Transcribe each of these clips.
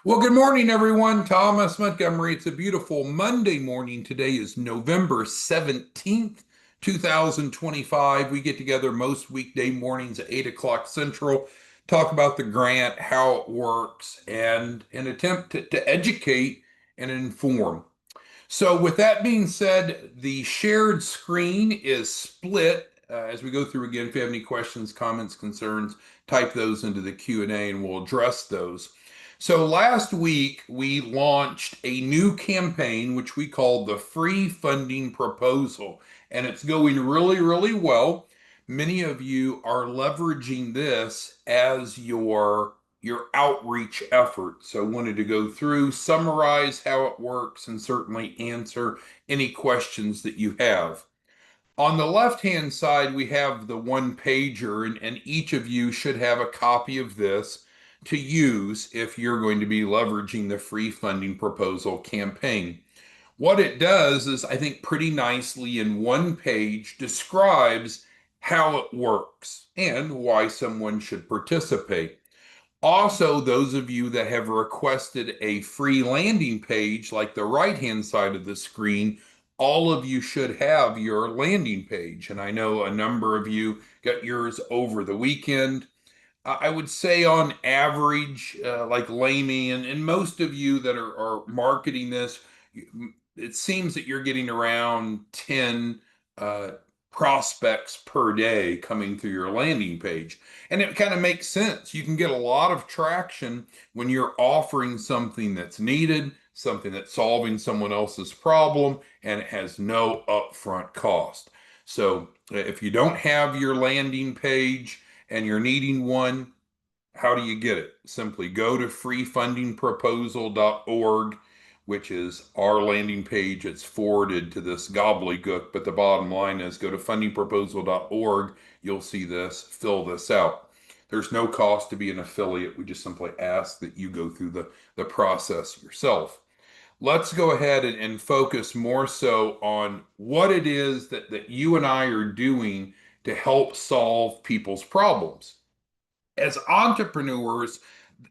Well, good morning, everyone. Thomas Montgomery. It's a beautiful Monday morning. Today is November 17th, 2025. We get together most weekday mornings at 8 o'clock Central, talk about the grant, how it works, and an attempt to educate and inform. So, with that being said, the shared screen is split. As we go through again, if you have any questions, comments, concerns, type those into the Q&A and we'll address those. So last week we launched a new campaign which we called the Free Funding Proposal, and it's going really, really well. Many of you are leveraging this as your outreach effort. So I wanted to go through, summarize how it works, and certainly answer any questions that you have. On the left-hand side, we have the one pager, and each of you should have a copy of this to use if you're going to be leveraging the free funding proposal campaign. What it does is, I think, pretty nicely in one page describes how it works and why someone should participate. Also, those of you that have requested a free landing page, like the right-hand side of the screen, all of you should have your landing page. And I know a number of you got yours over the weekend. I would say on average, like Lamy and most of you that are marketing this, it seems that you're getting around 10 uh, prospects per day coming through your landing page. And it kind of makes sense. You can get a lot of traction when you're offering something that's needed, something that's solving someone else's problem, and it has no upfront cost. So if you don't have your landing page and you're needing one, how do you get it? Simply go to freefundingproposal.org, which is our landing page. It's forwarded to this gobbledygook, but the bottom line is go to fundingproposal.org. You'll see this, fill this out. There's no cost to be an affiliate. We just simply ask that you go through the process yourself. Let's go ahead and focus more so on what it is that you and I are doing to help solve people's problems. As entrepreneurs,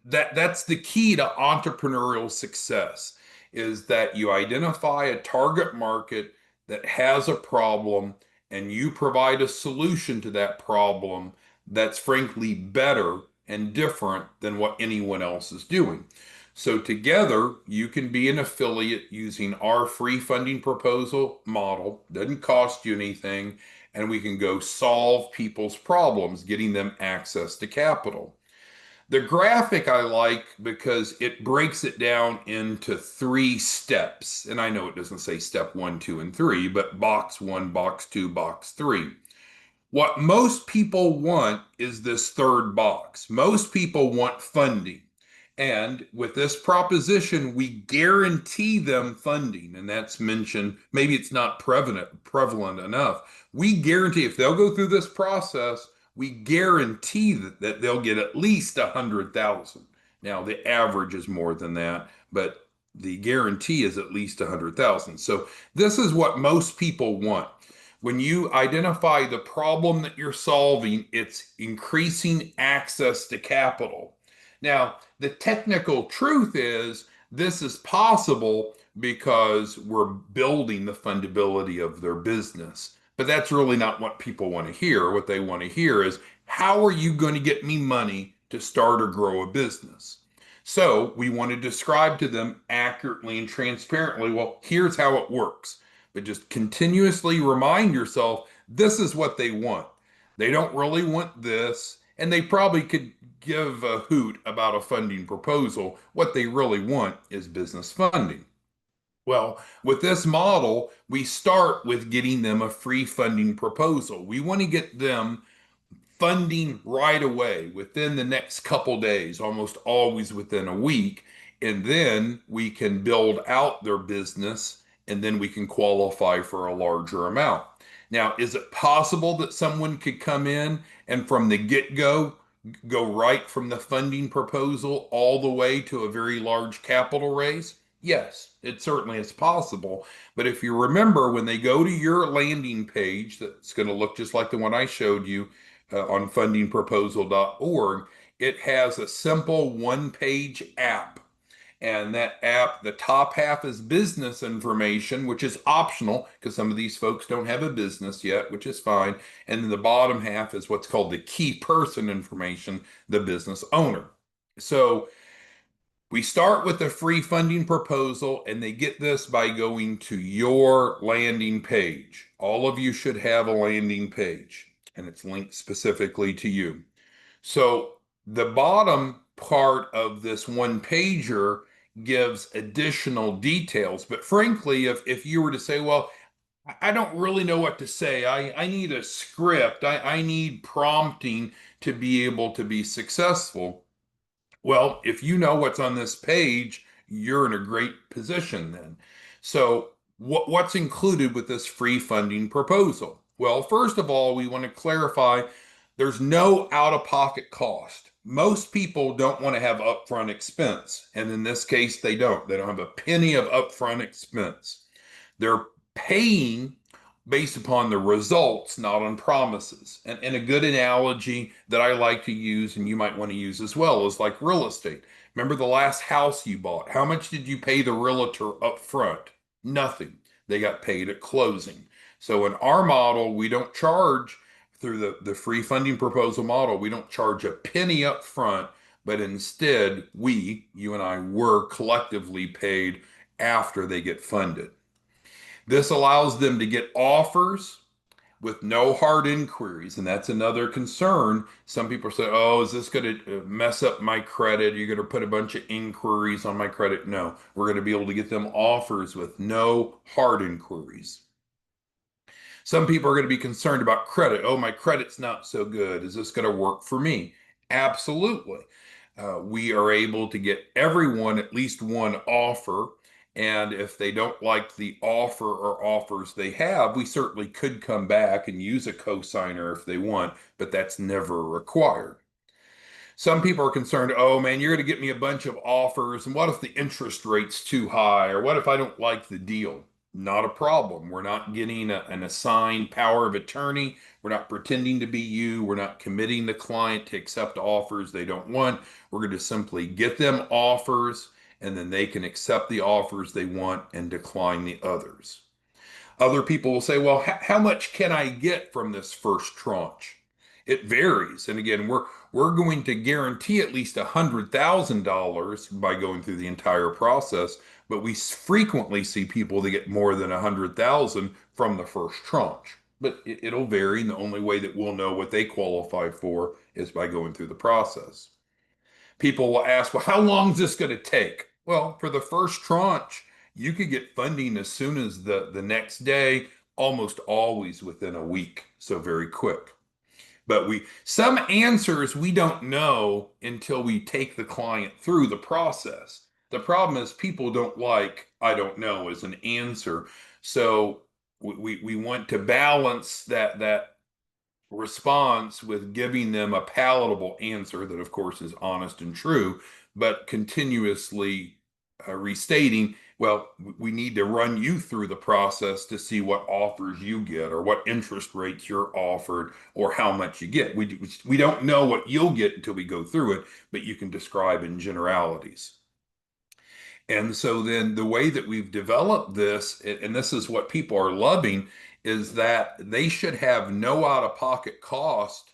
that's the key to entrepreneurial success is that you identify a target market that has a problem and you provide a solution to that problem that's frankly better and different than what anyone else is doing. So together you can be an affiliate using our free funding proposal model. Doesn't cost you anything, and we can go solve people's problems, getting them access to capital. The graphic I like because it breaks it down into three steps. And I know it doesn't say step one, two, and three, but box one, box two, box three. What most people want is this third box. Most people want funding. And with this proposition, we guarantee them funding. And that's mentioned, maybe it's not prevalent enough. We guarantee if they'll go through this process, we guarantee that they'll get at least 100,000. Now, the average is more than that, but the guarantee is at least 100,000. So this is what most people want. When you identify the problem that you're solving, it's increasing access to capital. Now, the technical truth is this is possible because we're building the fundability of their business. But that's really not what people want to hear. What they want to hear is, how are you going to get me money to start or grow a business? So we want to describe to them accurately and transparently, well, here's how it works. But just continuously remind yourself this is what they want. They don't really want this, and they probably could give a hoot about a funding proposal. What they really want is business funding. Well, with this model, we start with getting them a free funding proposal. We want to get them funding right away within the next couple days, almost always within a week. And then we can build out their business and then we can qualify for a larger amount. Now, is it possible that someone could come in and from the get-go go right from the funding proposal all the way to a very large capital raise? Yes, it certainly is possible. But if you remember, when they go to your landing page, that's going to look just like the one I showed you on fundingproposal.org, it has a simple one-page app. And that app, the top half is business information, which is optional because some of these folks don't have a business yet, which is fine. And then the bottom half is what's called the key person information, the business owner. So we start with a free funding proposal, and they get this by going to your landing page. All of you should have a landing page, and it's linked specifically to you. So the bottom part of this one pager gives additional details. But frankly, if you were to say, well, I don't really know what to say, I need a script, I need prompting to be able to be successful. Well, if you know what's on this page, you're in a great position then. So, what's included with this free funding proposal? Well, first of all, we want to clarify there's no out-of-pocket cost. Most people don't want to have upfront expense, and in this case, they don't. They don't have a penny of upfront expense. They're paying based upon the results, not on promises. And a good analogy that I like to use, and you might want to use as well, is like real estate. Remember the last house you bought? How much did you pay the realtor up front? Nothing. They got paid at closing. So in our model, we don't charge through the free funding proposal model, we don't charge a penny up front, but instead you and I, were collectively paid after they get funded. This allows them to get offers with no hard inquiries. And that's another concern. Some people say, oh, is this going to mess up my credit? You're going to put a bunch of inquiries on my credit? No, we're going to be able to get them offers with no hard inquiries. Some people are going to be concerned about credit. Oh, my credit's not so good. Is this going to work for me? Absolutely. We are able to get everyone at least one offer. And if they don't like the offer or offers they have, we certainly could come back and use a cosigner if they want, but that's never required. Some people are concerned, oh man, you're going to get me a bunch of offers, and what if the interest rate's too high? Or what if I don't like the deal? Not a problem. We're not getting an assigned power of attorney. We're not pretending to be you. We're not committing the client to accept offers they don't want. We're going to simply get them offers, and then they can accept the offers they want and decline the others. Other people will say, well, how much can I get from this first tranche? It varies. And again, we're going to guarantee at least $100,000 by going through the entire process, but we frequently see people that get more than 100,000 from the first tranche. But it'll vary, and the only way that we'll know what they qualify for is by going through the process. People will ask, well, how long is this going to take? Well, for the first tranche, you could get funding as soon as the next day, almost always within a week. So very quick. But some answers we don't know until we take the client through the process. The problem is people don't like I don't know as an answer. So we want to balance that response with giving them a palatable answer that, of course, is honest and true, but continuously restating, well, we need to run you through the process to see what offers you get or what interest rates you're offered or how much you get. We don't know what you'll get until we go through it, but you can describe in generalities. And so then the way that we've developed this, and this is what people are loving, is that they should have no out-of-pocket cost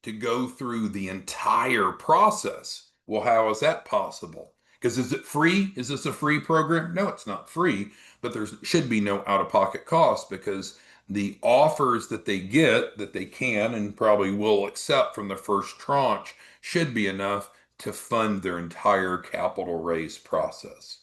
to go through the entire process. Well, how is that possible? Because is it free? Is this a free program? No, it's not free, but there should be no out-of-pocket cost because the offers that they get, that they can and probably will accept from the first tranche, should be enough to fund their entire capital raise process.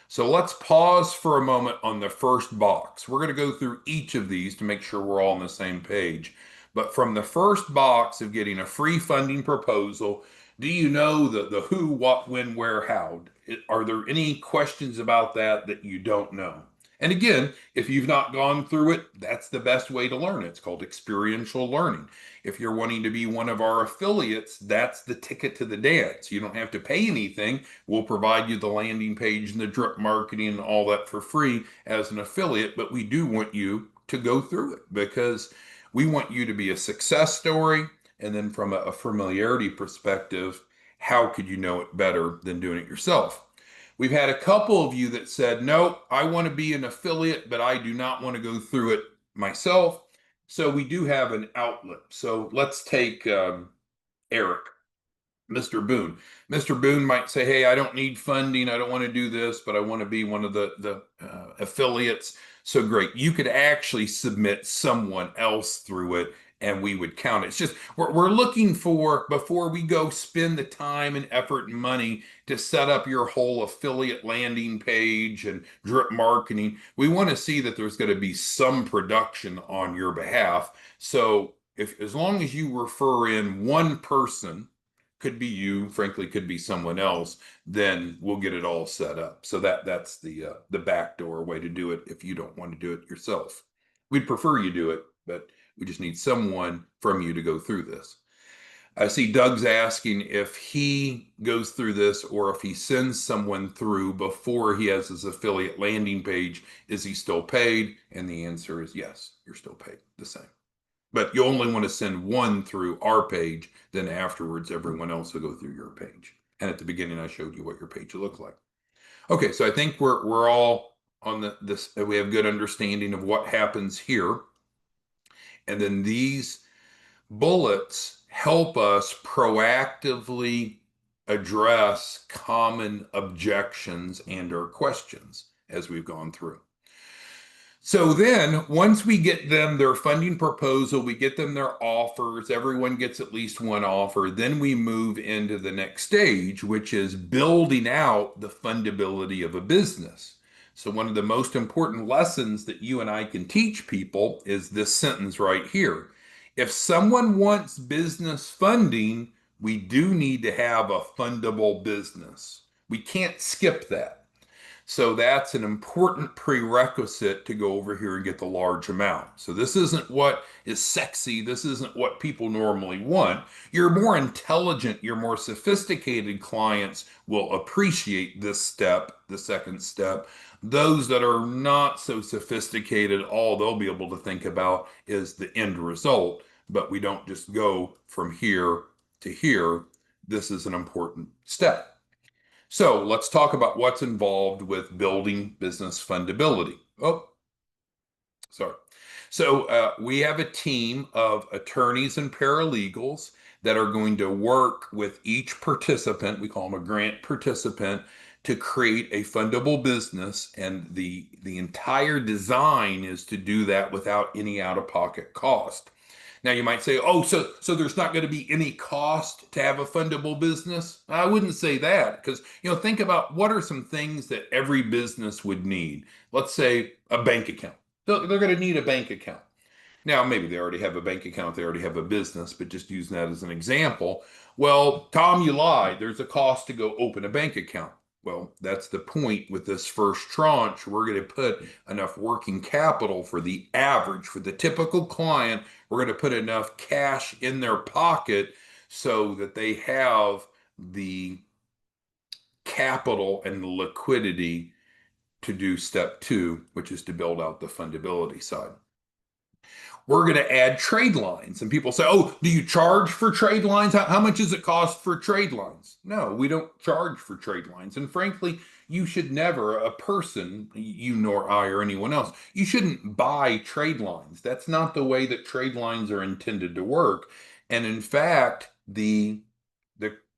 So let's pause for a moment on the first box. We're going to go through each of these to make sure we're all on the same page. But from the first box of getting a free funding proposal, do you know the who, what, when, where, how? Are there any questions about that you don't know? And again, if you've not gone through it, that's the best way to learn. It's called experiential learning. If you're wanting to be one of our affiliates, that's the ticket to the dance. You don't have to pay anything. We'll provide you the landing page and the drip marketing and all that for free as an affiliate, but we do want you to go through it because we want you to be a success story. And then from a familiarity perspective, how could you know it better than doing it yourself? We've had a couple of you that said, no, I want to be an affiliate, but I do not want to go through it myself. So we do have an outlet. So let's take Eric. Mr. Boone. Mr. Boone might say, "Hey, I don't need funding. I don't want to do this, but I want to be one of the affiliates." So great. You could actually submit someone else through it, and we would count it. It's just we're looking for before we go spend the time and effort and money to set up your whole affiliate landing page and drip marketing. We want to see that there's going to be some production on your behalf. So if as long as you refer in one person, could be you, frankly, could be someone else, then we'll get it all set up. So that's the backdoor way to do it if you don't want to do it yourself. We'd prefer you do it, but we just need someone from you to go through this. I see Doug's asking if he goes through this or if he sends someone through before he has his affiliate landing page, is he still paid? And the answer is yes, you're still paid the same. But you only want to send one through our page, then afterwards everyone else will go through your page. And at the beginning I showed you what your page will look like. Okay, so I think we're all on this, we have good understanding of what happens here. And then these bullets help us proactively address common objections and or questions as we've gone through. So then once we get them their funding proposal, we get them their offers, everyone gets at least one offer, then we move into the next stage, which is building out the fundability of a business. So one of the most important lessons that you and I can teach people is this sentence right here. If someone wants business funding, we do need to have a fundable business. We can't skip that. So that's an important prerequisite to go over here and get the large amount. So this isn't what is sexy. This isn't what people normally want. Your more intelligent, your more sophisticated clients will appreciate this step, the second step. Those that are not so sophisticated, all they'll be able to think about is the end result. But we don't just go from here to here. This is an important step. So let's talk about what's involved with building business fundability. Oh, sorry. So we have a team of attorneys and paralegals that are going to work with each participant. We call them a grant participant to create a fundable business. And the entire design is to do that without any out-of-pocket cost. Now you might say, oh, so there's not going to be any cost to have a fundable business? I wouldn't say that because, think about what are some things that every business would need. Let's say a bank account. They're going to need a bank account. Now, maybe they already have a bank account, they already have a business, but just using that as an example. Well, Tom, you lied. There's a cost to go open a bank account. Well, that's the point with this first tranche. We're going to put enough working capital for the average, for the typical client. We're going to put enough cash in their pocket so that they have the capital and the liquidity to do step two, which is to build out the fundability side. We're going to add trade lines. And people say, oh, do you charge for trade lines? How much does it cost for trade lines? No, we don't charge for trade lines. And frankly, you should never, a person, you nor I or anyone else, you shouldn't buy trade lines. That's not the way that trade lines are intended to work. And in fact, the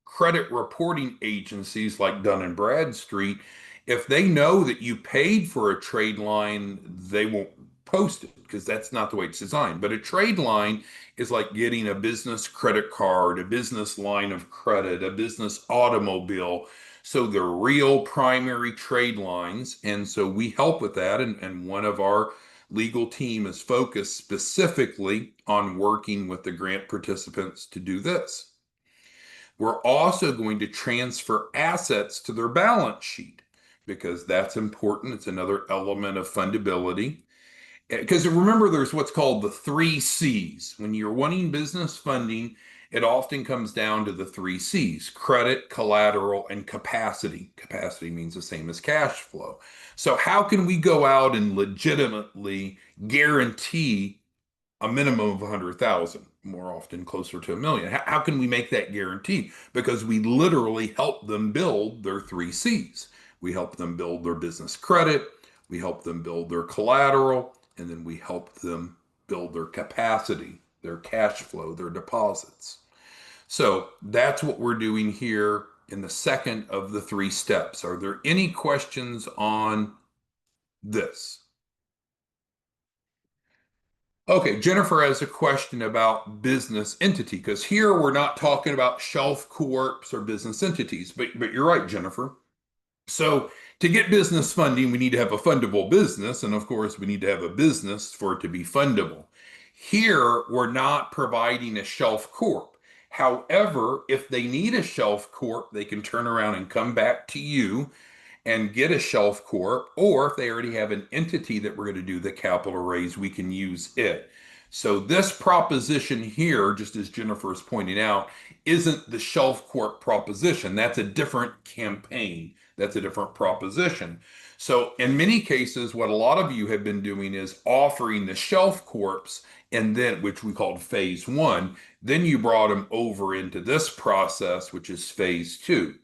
credit reporting agencies like Dun and Bradstreet, if they know that you paid for a trade line, they won't post it because that's not the way it's designed. But a trade line is like getting a business credit card, a business line of credit, a business automobile. So they're real primary trade lines. And so we help with that. And one of our legal team is focused specifically on working with the grant participants to do this. We're also going to transfer assets to their balance sheet because that's important. It's another element of fundability. Because remember, there's what's called the 3 C's. When you're wanting business funding, it often comes down to the 3 C's: credit, collateral, and capacity. Capacity means the same as cash flow. So how can we go out and legitimately guarantee a minimum of 100,000, more often closer to 1 million? How can we make that guarantee? Because we literally help them build their 3 C's. We help them build their business credit. We help them build their collateral. And then we help them build their capacity, their cash flow, their deposits. So that's what we're doing here in the second of the three steps. Are there any questions on this? Okay, Jennifer has a question about business entity, because here we're not talking about shelf corps or business entities, but you're right, Jennifer. So to get business funding, we need to have a fundable business, and of course, we need to have a business for it to be fundable. Here, we're not providing a shelf corp. However, if they need a shelf corp, they can turn around and come back to you and get a shelf corp, or if they already have an entity that we're going to do the capital raise, we can use it. So this proposition here, just as Jennifer is pointing out, isn't the shelf corp proposition. That's a different campaign. That's a different proposition. So in many cases, what a lot of you have been doing is offering the shelf corps, and then, which we called phase one, then you brought them over into this process, which is phase two.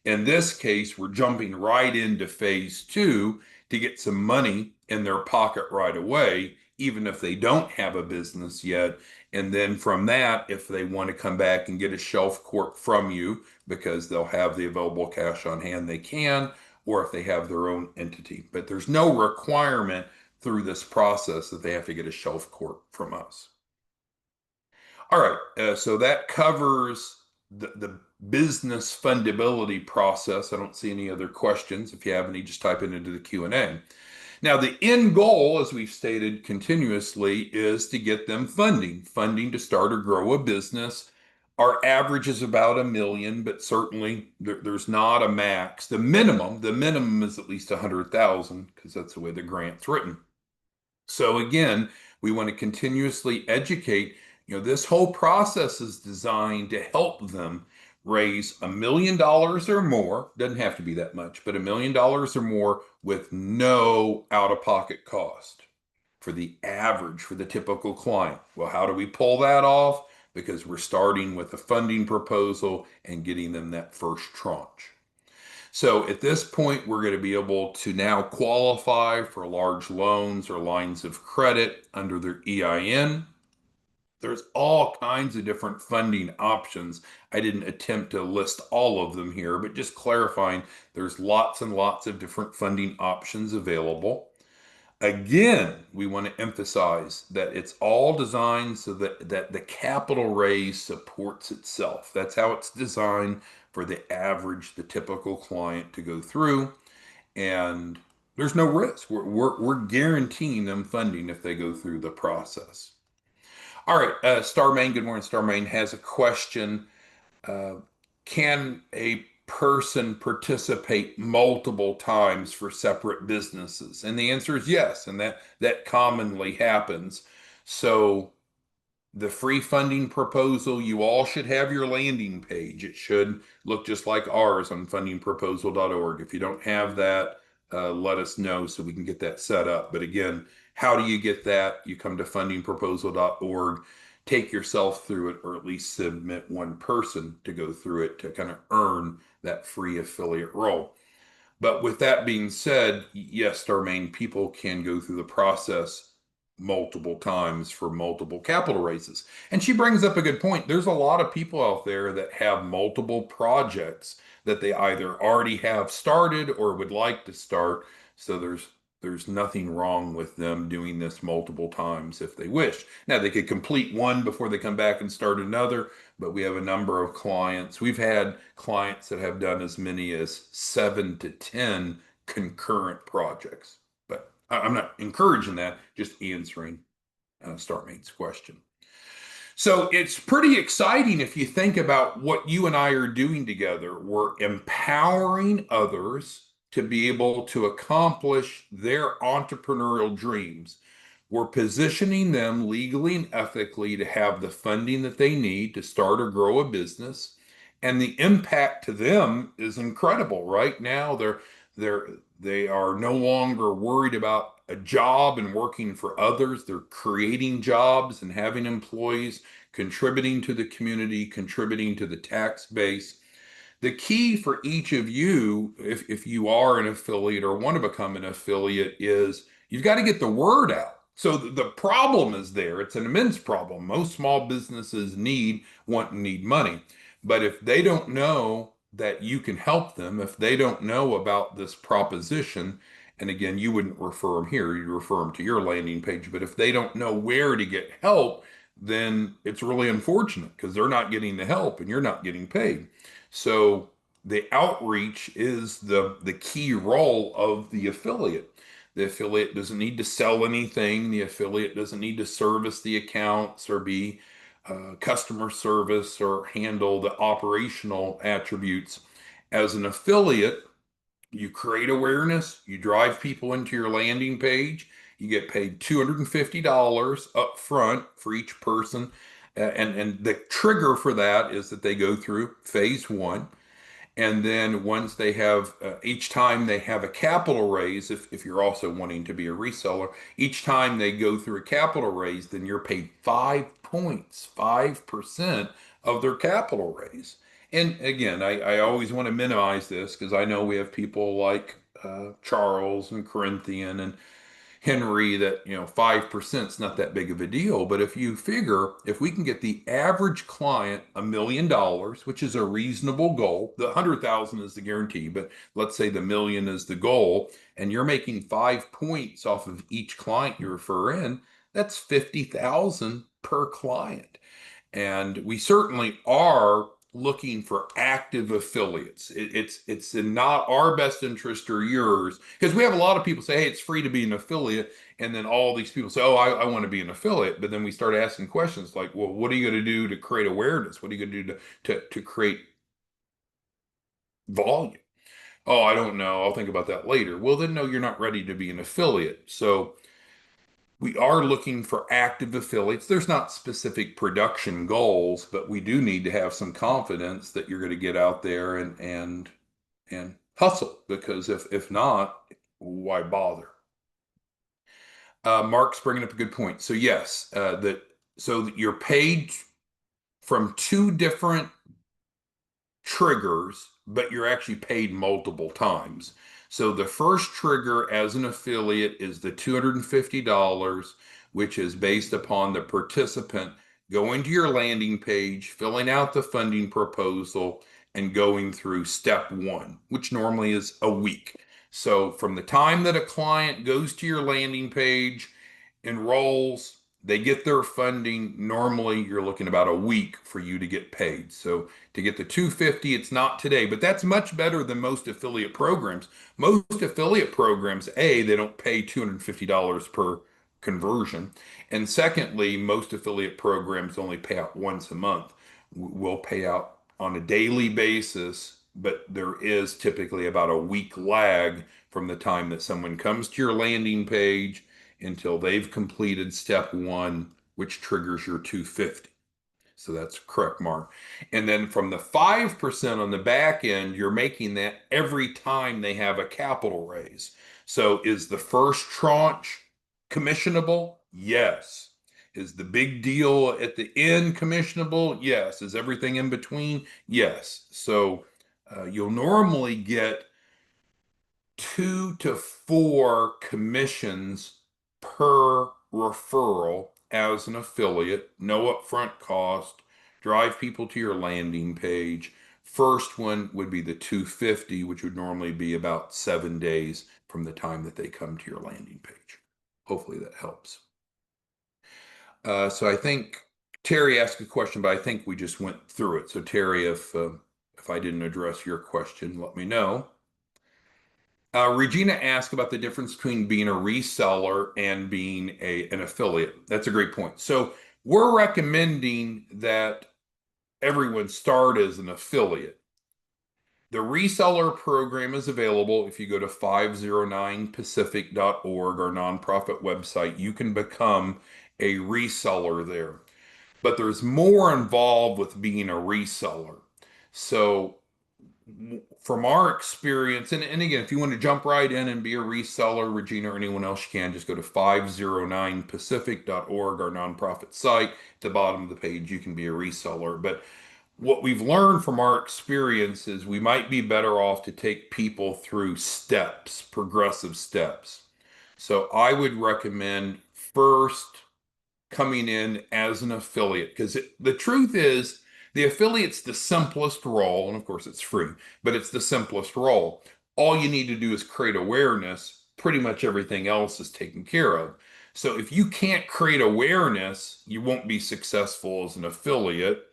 In this case, we're jumping right into phase two to get some money in their pocket right away, even if they don't have a business yet. And then from that, if they want to come back and get a shelf corp from you because they'll have the available cash on hand, they can, or if they have their own entity. But there's no requirement through this process that they have to get a shelf corp from us. All right, so that covers the business fundability process. I don't see any other questions. If you have any, just type it into the Q&A. Now, the end goal, as we've stated continuously, is to get them funding to start or grow a business. Our average is about $1 million, but certainly there's not a max. The minimum is at least 100,000 because that's the way the grant's written. So again, we want to continuously educate. This whole process is designed to help them raise $1 million or more. Doesn't have to be that much, but $1 million or more with no out-of-pocket cost for the average, for the typical client. Well, how do we pull that off? Because we're starting with a funding proposal and getting them that first tranche. So at this point, we're going to be able to now qualify for large loans or lines of credit under their EIN. There's all kinds of different funding options. I didn't attempt to list all of them here, but just clarifying, there's lots and lots of different funding options available. Again, we want to emphasize that it's all designed so that the capital raise supports itself. That's how it's designed for the average, the typical client to go through. And there's no risk. We're guaranteeing them funding if they go through the process. All right, Starmain, good morning. Starmain has a question. Can a person participate multiple times for separate businesses? And the answer is yes, and that commonly happens. So the free funding proposal, you all should have your landing page. It should look just like ours on fundingproposal.org. If you don't have that, let us know so we can get that set up. But again, how do you get that? You come to fundingproposal.org, take yourself through it, or at least submit one person to go through it to kind of earn that free affiliate role. But with that being said, yes, Darmaine, people can go through the process multiple times for multiple capital raises. And she brings up a good point. There's a lot of people out there that have multiple projects that they either already have started or would like to start. So there's nothing wrong with them doing this multiple times if they wish. Now, they could complete one before they come back and start another, but we have a number of clients. We've had clients that have done as many as 7 to 10 concurrent projects. But I'm not encouraging that, just answering Starmate's question. So it's pretty exciting if you think about what you and I are doing together. We're empowering others to be able to accomplish their entrepreneurial dreams. We're positioning them legally and ethically to have the funding that they need to start or grow a business. And the impact to them is incredible. Right now, they are no longer worried about a job and working for others. They're creating jobs and having employees, contributing to the community, contributing to the tax base. The key for each of you, if you are an affiliate or want to become an affiliate, is you've got to get the word out. So the problem is there. It's an immense problem. Most small businesses want and need money. But if they don't know that you can help them, if they don't know about this proposition, and again, you wouldn't refer them here, you'd refer them to your landing page. But if they don't know where to get help, then it's really unfortunate because they're not getting the help and you're not getting paid. So the outreach is the key role of the affiliate. The affiliate doesn't need to sell anything. The affiliate doesn't need to service the accounts or be customer service or handle the operational attributes. As an affiliate, you create awareness, you drive people into your landing page, you get paid $250 up front for each person. And the trigger for that is that they go through phase one. And then once they have, each time they have a capital raise, if you're also wanting to be a reseller, each time they go through a capital raise, then you're paid 5 points, 5% of their capital raise. And again, I always want to minimize this because I know we have people like Charles and Corinthian and Henry that, 5% is not that big of a deal. But if you figure, if we can get the average client $1 million, which is a reasonable goal, the 100,000 is the guarantee, but let's say the million is the goal, and you're making 5 points off of each client you refer in, that's 50,000 per client. And we certainly are looking for active affiliates. It's in not our best interest or yours, because we have a lot of people say, hey, it's free to be an affiliate. And then all these people say, oh, I want to be an affiliate. But then we start asking questions like, well, what are you going to do to create awareness? What are you going to do to create volume? Oh, I don't know. I'll think about that later. Well, then no, you're not ready to be an affiliate. So we are looking for active affiliates. There's not specific production goals, but we do need to have some confidence that you're going to get out there and hustle, because if not, why bother? Mark's bringing up a good point. So yes, that you're paid from two different triggers, but you're actually paid multiple times. So the first trigger as an affiliate is the $250, which is based upon the participant going to your landing page, filling out the funding proposal, and going through step one, which normally is a week. So from the time that a client goes to your landing page, enrolls, they get their funding, normally you're looking about a week for you to get paid. So to get the 250, it's not today, but that's much better than most affiliate programs. Most affiliate programs, A, they don't pay $250 per conversion. And secondly, most affiliate programs only pay out once a month. We'll pay out on a daily basis, but there is typically about a week lag from the time that someone comes to your landing page until they've completed step one, which triggers your 250. So that's correct, Mark. And then from the 5% on the back end, you're making that every time they have a capital raise. So is the first tranche commissionable? Yes. Is the big deal at the end commissionable? Yes. Is everything in between? Yes. So you'll normally get 2 to 4 commissions per referral as an affiliate, no upfront cost, drive people to your landing page. First one would be the 250, which would normally be about 7 days from the time that they come to your landing page. Hopefully that helps. So I think Terry asked a question, but I think we just went through it. So Terry, if I didn't address your question, let me know. Regina asked about the difference between being a reseller and being an affiliate. That's a great point. So we're recommending that everyone start as an affiliate. The reseller program is available. If you go to 509pacific.org, our nonprofit website, you can become a reseller there. But there's more involved with being a reseller. So from our experience, and again, if you want to jump right in and be a reseller, Regina or anyone else, you can just go to 509pacific.org, our nonprofit site. At the bottom of the page, you can be a reseller. But what we've learned from our experience is we might be better off to take people through steps, progressive steps. So I would recommend first coming in as an affiliate because the truth is the affiliate's the simplest role, and of course it's free, but it's the simplest role. All you need to do is create awareness. Pretty much everything else is taken care of. So if you can't create awareness, you won't be successful as an affiliate.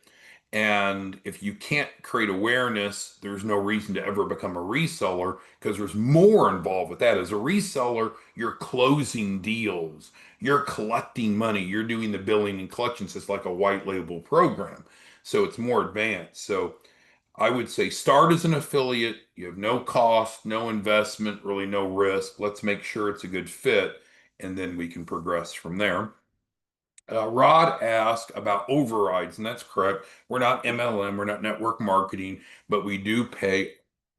And if you can't create awareness, there's no reason to ever become a reseller because there's more involved with that. As a reseller, you're closing deals, you're collecting money, you're doing the billing and collections. It's like a white label program. So it's more advanced. So I would say start as an affiliate. You have no cost, no investment, really no risk. Let's make sure it's a good fit, and then we can progress from there. Rod asked about overrides, and that's correct. We're not MLM, we're not network marketing, but we do pay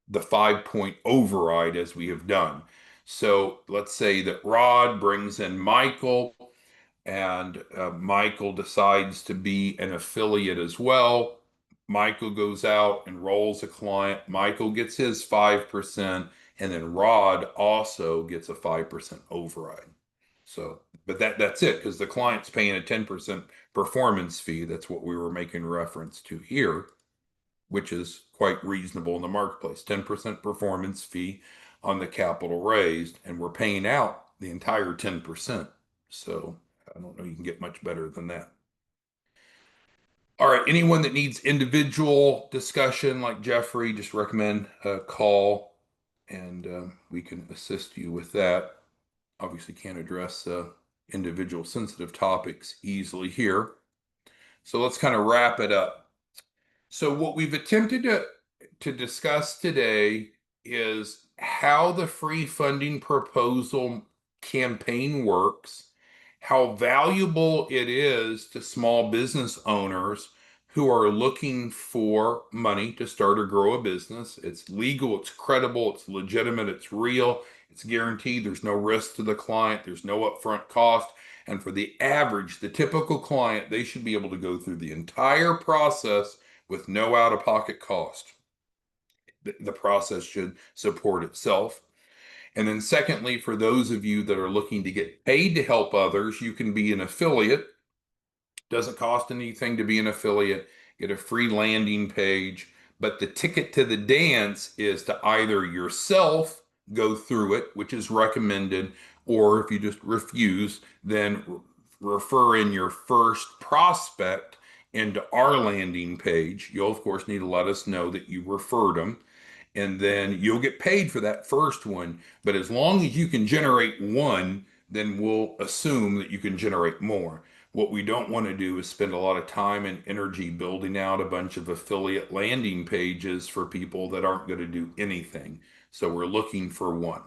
the 5 point override as we have done. So let's say that Rod brings in Michael, and Michael decides to be an affiliate as well. Michael goes out, enrolls a client. Michael gets his 5%, and then Rod also gets a 5% override. So, but that's it because the client's paying a 10% performance fee. That's what we were making reference to here, which is quite reasonable in the marketplace. 10% performance fee on the capital raised, and we're paying out the entire 10%. So I don't know you can get much better than that. All right, anyone that needs individual discussion like Jeffrey, just recommend a call and we can assist you with that. Obviously can't address individual sensitive topics easily here. So let's kind of wrap it up. So what we've attempted to discuss today is how the free funding proposal campaign works, how valuable it is to small business owners who are looking for money to start or grow a business. It's legal, it's credible, it's legitimate, it's real, it's guaranteed. There's no risk to the client, there's no upfront cost. And for the average, the typical client, they should be able to go through the entire process with no out-of-pocket cost. The process should support itself. And then secondly, for those of you that are looking to get paid to help others, you can be an affiliate. Doesn't cost anything to be an affiliate. Get a free landing page. But the ticket to the dance is to either yourself go through it, which is recommended, or if you just refuse, then refer in your first prospect into our landing page. You'll, of course, need to let us know that you referred them, and then you'll get paid for that first one. But as long as you can generate one, then we'll assume that you can generate more. What we don't want to do is spend a lot of time and energy building out a bunch of affiliate landing pages for people that aren't going to do anything. So we're looking for one.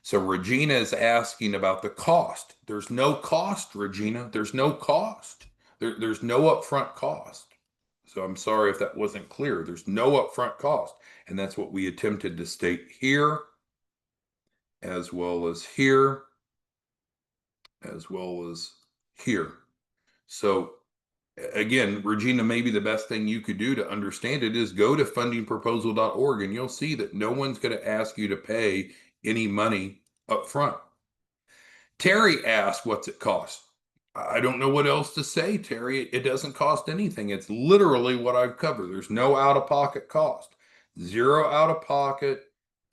So Regina is asking about the cost. There's no cost, Regina. There's no cost. There's no upfront cost. So I'm sorry if that wasn't clear. There's no upfront cost. And that's what we attempted to state here, as well as here, as well as here. So again, Regina, maybe the best thing you could do to understand it is go to fundingproposal.org and you'll see that no one's going to ask you to pay any money up front. Terry asked, what's it cost? I don't know what else to say, Terry. It doesn't cost anything. It's literally what I've covered. There's no out-of-pocket cost. Zero out-of-pocket,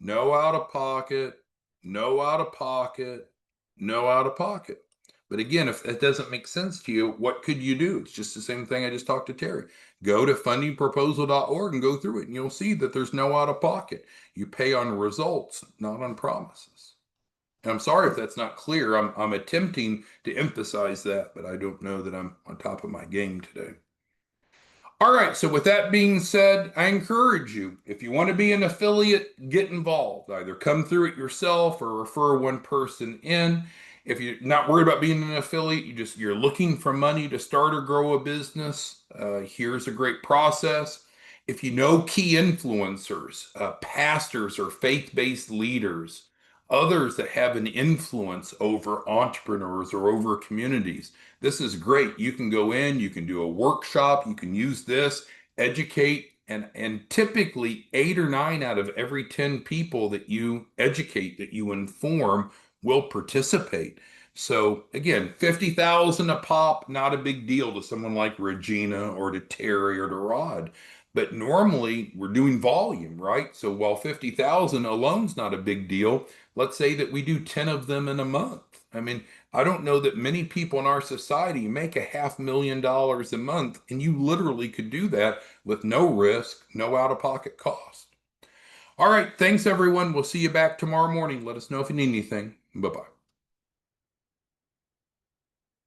no out-of-pocket, no out-of-pocket, no out-of-pocket. But again, if that doesn't make sense to you, what could you do? It's just the same thing I just talked to Terry. Go to fundingproposal.org and go through it, and you'll see that there's no out-of-pocket. You pay on results, not on promises. And I'm sorry if that's not clear. I'm attempting to emphasize that, but I don't know that I'm on top of my game today. All right, so with that being said, I encourage you, if you want to be an affiliate, get involved. Either come through it yourself or refer one person in. If you're not worried about being an affiliate, you're looking for money to start or grow a business, here's a great process. If you know key influencers, pastors or faith-based leaders, others that have an influence over entrepreneurs or over communities, this is great. You can go in, you can do a workshop, you can use this educate, and typically 8 or 9 out of every 10 people that you educate, that you inform, will participate. So again, 50,000 a pop, not a big deal to someone like Regina or to Terry or to Rod. But normally we're doing volume, right? So while 50,000 alone's not a big deal, let's say that we do 10 of them in a month. I mean, I don't know that many people in our society make $500,000 a month, and you literally could do that with no risk, no out-of-pocket cost. All right, thanks everyone. We'll see you back tomorrow morning. Let us know if you need anything. Bye-bye.